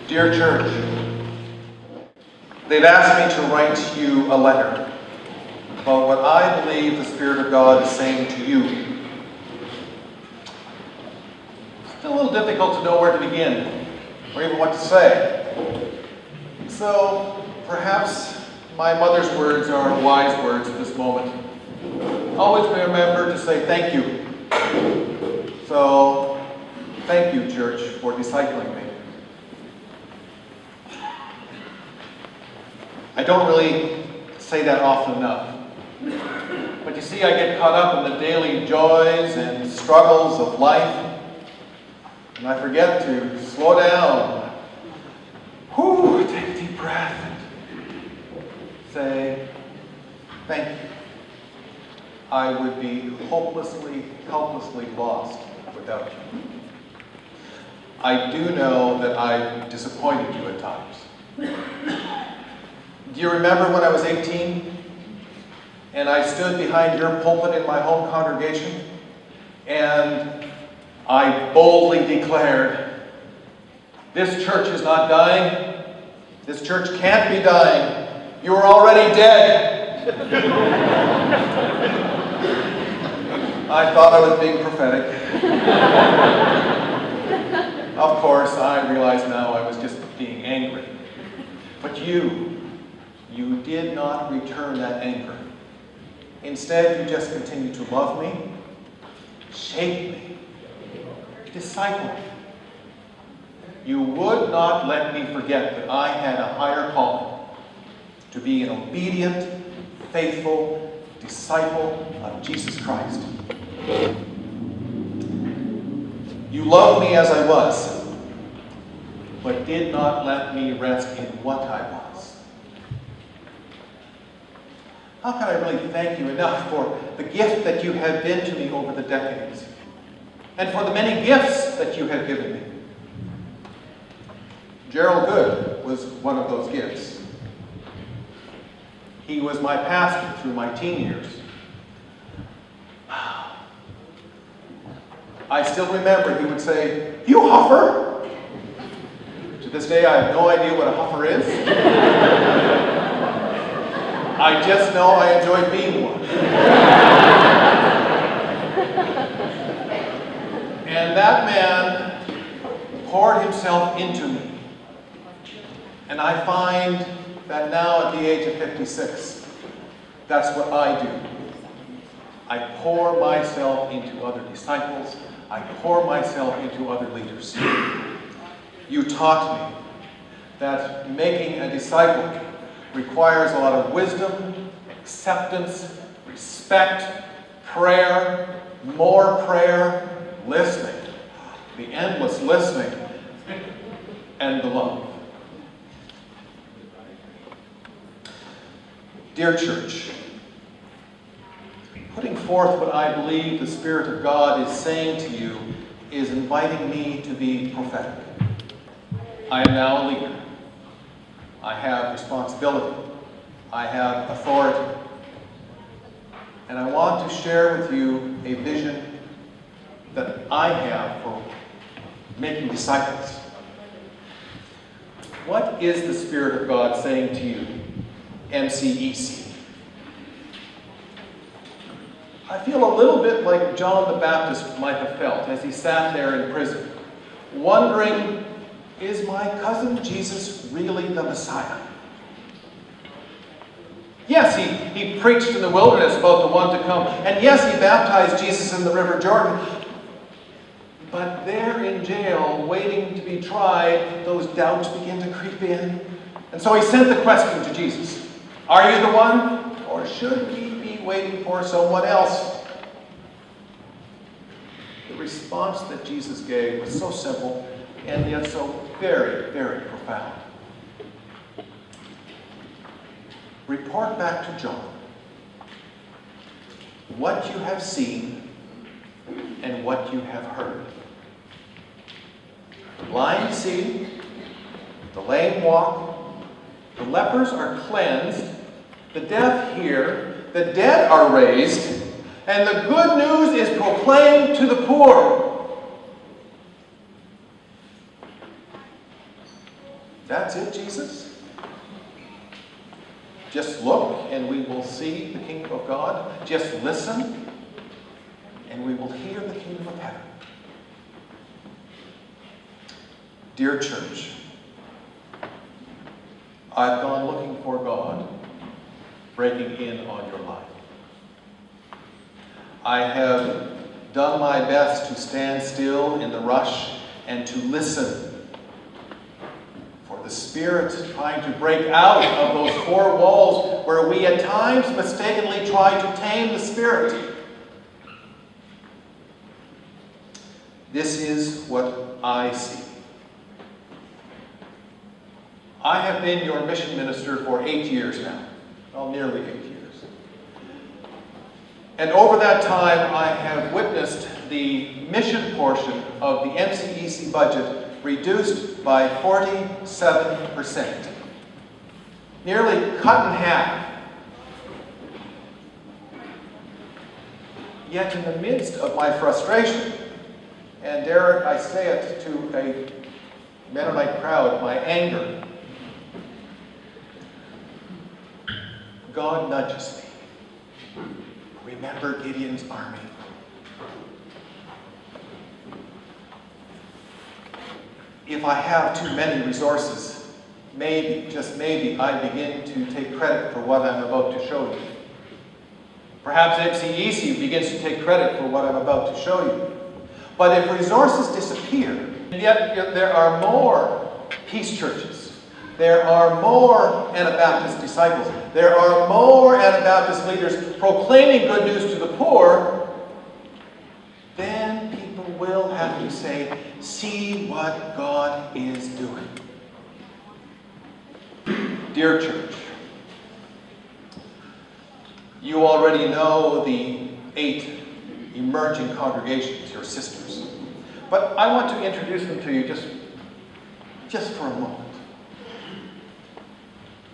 Dear church, they've asked me to write you a letter about what I believe the Spirit of God is saying to you. It's a little difficult to know where to begin, or even what to say. So, perhaps my mother's words are wise words at this moment. Always remember to say thank you. So, thank you, church, for discipling me. I don't really say that often enough. But you see, I get caught up in the daily joys and struggles of life, and I forget to slow down. Whew, take a deep breath and say, thank you. I would be hopelessly, helplessly lost without you. I do know that I've disappointed you at times. Do you remember when I was 18 and I stood behind your pulpit in my home congregation and I boldly declared, this church is not dying. This church can't be dying. You are already dead. I thought I was being prophetic. Of course, I realize now I was just being angry. But you did not return that anger. Instead, you just continued to love me, shape me, disciple me. You would not let me forget that I had a higher calling to be an obedient, faithful disciple of Jesus Christ. You loved me as I was, but did not let me rest in what I was. How can I really thank you enough for the gift that you have been to me over the decades, and for the many gifts that you have given me? Gerald Good was one of those gifts. He was my pastor through my teen years. I still remember he would say, "You huffer!" To this day, I have no idea what a huffer is. I just know I enjoy being one. And that man poured himself into me. And I find that now at the age of 56, that's what I do. I pour myself into other disciples. I pour myself into other leaders. You taught me that making a disciple requires a lot of wisdom, acceptance, respect, prayer, more prayer, listening, the endless listening, and the love. Dear church, putting forth what I believe the Spirit of God is saying to you is inviting me to be prophetic. I am now a leader. I have responsibility. I have authority. And I want to share with you a vision that I have for making disciples. What is the Spirit of God saying to you, MCEC? I feel a little bit like John the Baptist might have felt as he sat there in prison, wondering, is my cousin Jesus really the Messiah? Yes, he preached in the wilderness about the one to come. And yes, he baptized Jesus in the River Jordan. But there in jail, waiting to be tried, those doubts begin to creep in. And so he sent the question to Jesus. Are you the one? Or should we be waiting for someone else? The response that Jesus gave was so simple and yet so very, very profound. Report back to John what you have seen and what you have heard. The blind see, the lame walk, the lepers are cleansed, the deaf hear, the dead are raised, and the good news is proclaimed to the poor. That's it, Jesus? Just look and we will see the kingdom of God. Just listen and we will hear the kingdom of heaven. Dear church, I've gone looking for God breaking in on your life. I have done my best to stand still in the rush and to listen for the Spirit trying to break out of those four walls where we at times mistakenly try to tame the Spirit. This is what I see. I have been your mission minister for 8 years now. Well, nearly 8 years. And over that time, I have witnessed the mission portion of the MCEC budget reduced by 47%. Nearly cut in half. Yet in the midst of my frustration, and dare I say it to a Mennonite crowd, my anger, God nudges me. Remember Gideon's army. If I have too many resources, maybe, just maybe, I begin to take credit for what I'm about to show you. Perhaps MCEC begins to take credit for what I'm about to show you. But if resources disappear, and yet there are more peace churches, there are more Anabaptist disciples, there are more Anabaptist leaders proclaiming good news to the poor, then people will have to say, see what God is doing. Dear church, you already know the 8 emerging congregations, your sisters. But I want to introduce them to you just for a moment.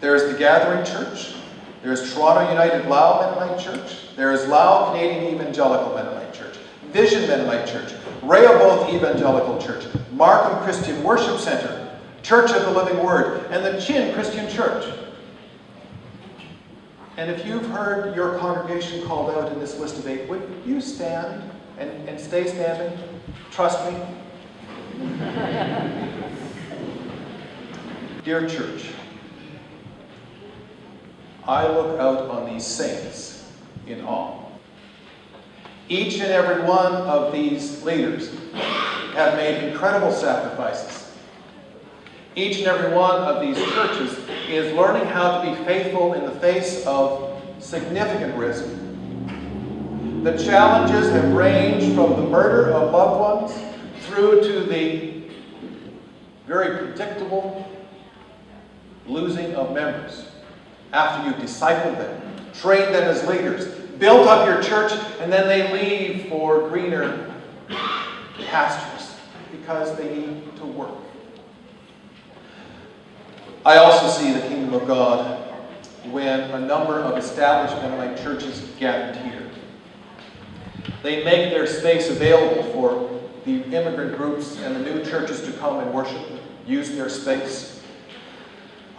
There's the Gathering Church. There's Toronto United Lao Mennonite Church. There is Lao Canadian Evangelical Mennonite Church. Vision Mennonite Church. Rehoboth Evangelical Church. Markham Christian Worship Center. Church of the Living Word. And the Chin Christian Church. And if you've heard your congregation called out in this list of 8, would you stand and stay standing? Trust me. Dear church, I look out on these saints in awe. Each and every one of these leaders have made incredible sacrifices. Each and every one of these churches is learning how to be faithful in the face of significant risk. The challenges have ranged from the murder of loved ones through to the very predictable losing of members after you've discipled them, trained them as leaders, built up your church, and then they leave for greener pastures because they need to work. I also see the kingdom of God when a number of established Mennonite churches gathered here. They make their space available for the immigrant groups and the new churches to come and worship, use their space.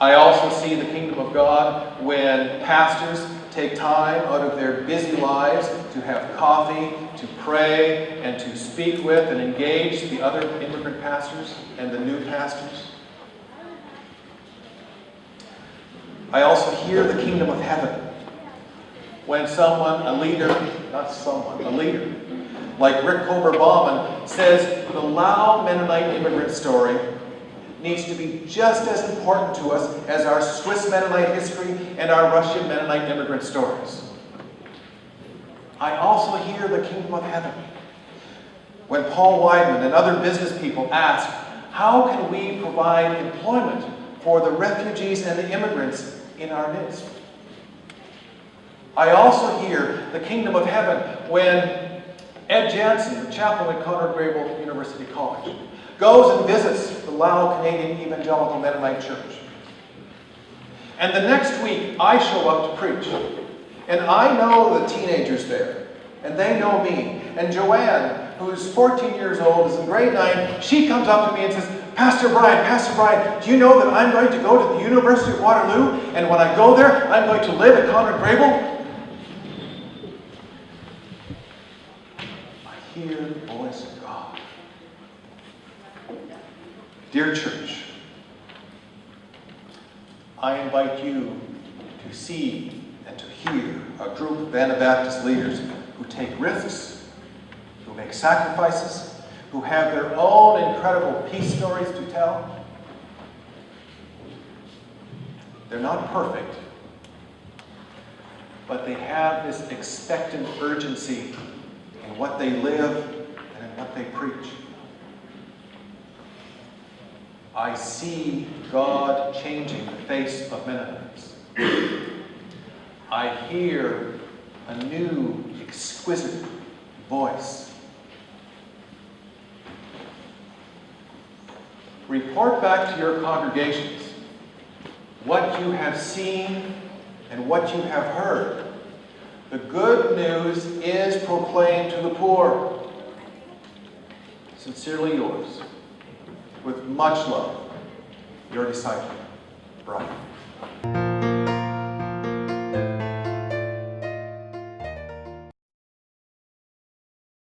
I also see the kingdom of God when pastors take time out of their busy lives to have coffee, to pray, and to speak with and engage the other immigrant pastors and the new pastors. I also hear the kingdom of heaven when a leader like Brian Bauman says the Lao Mennonite immigrant story needs to be just as important to us as our Swiss Mennonite history and our Russian Mennonite immigrant stories. I also hear the kingdom of heaven when Paul Weidman and other business people ask, how can we provide employment for the refugees and the immigrants in our midst? I also hear the kingdom of heaven when Ed Jansen, the chaplain at Conor Grable University College, goes and visits the Lao Canadian Evangelical Mennonite Church. And the next week, I show up to preach. And I know the teenagers there, and they know me. And Joanne, who's 14 years old, is in grade 9, she comes up to me and says, Pastor Brian, do you know that I'm going to go to the University of Waterloo, and when I go there, I'm going to live at Conrad Grable? I hear the voice of God. Dear church, I invite you to see and to hear a group of Anabaptist leaders who take risks, who make sacrifices, who have their own incredible peace stories to tell. They're not perfect, but they have this expectant urgency in what they live and in what they preach. I see God changing the face of Mennonites. I hear a new, exquisite voice. Report back to your congregations what you have seen and what you have heard. The good news is proclaimed to the poor. Sincerely yours, with much love, your disciple.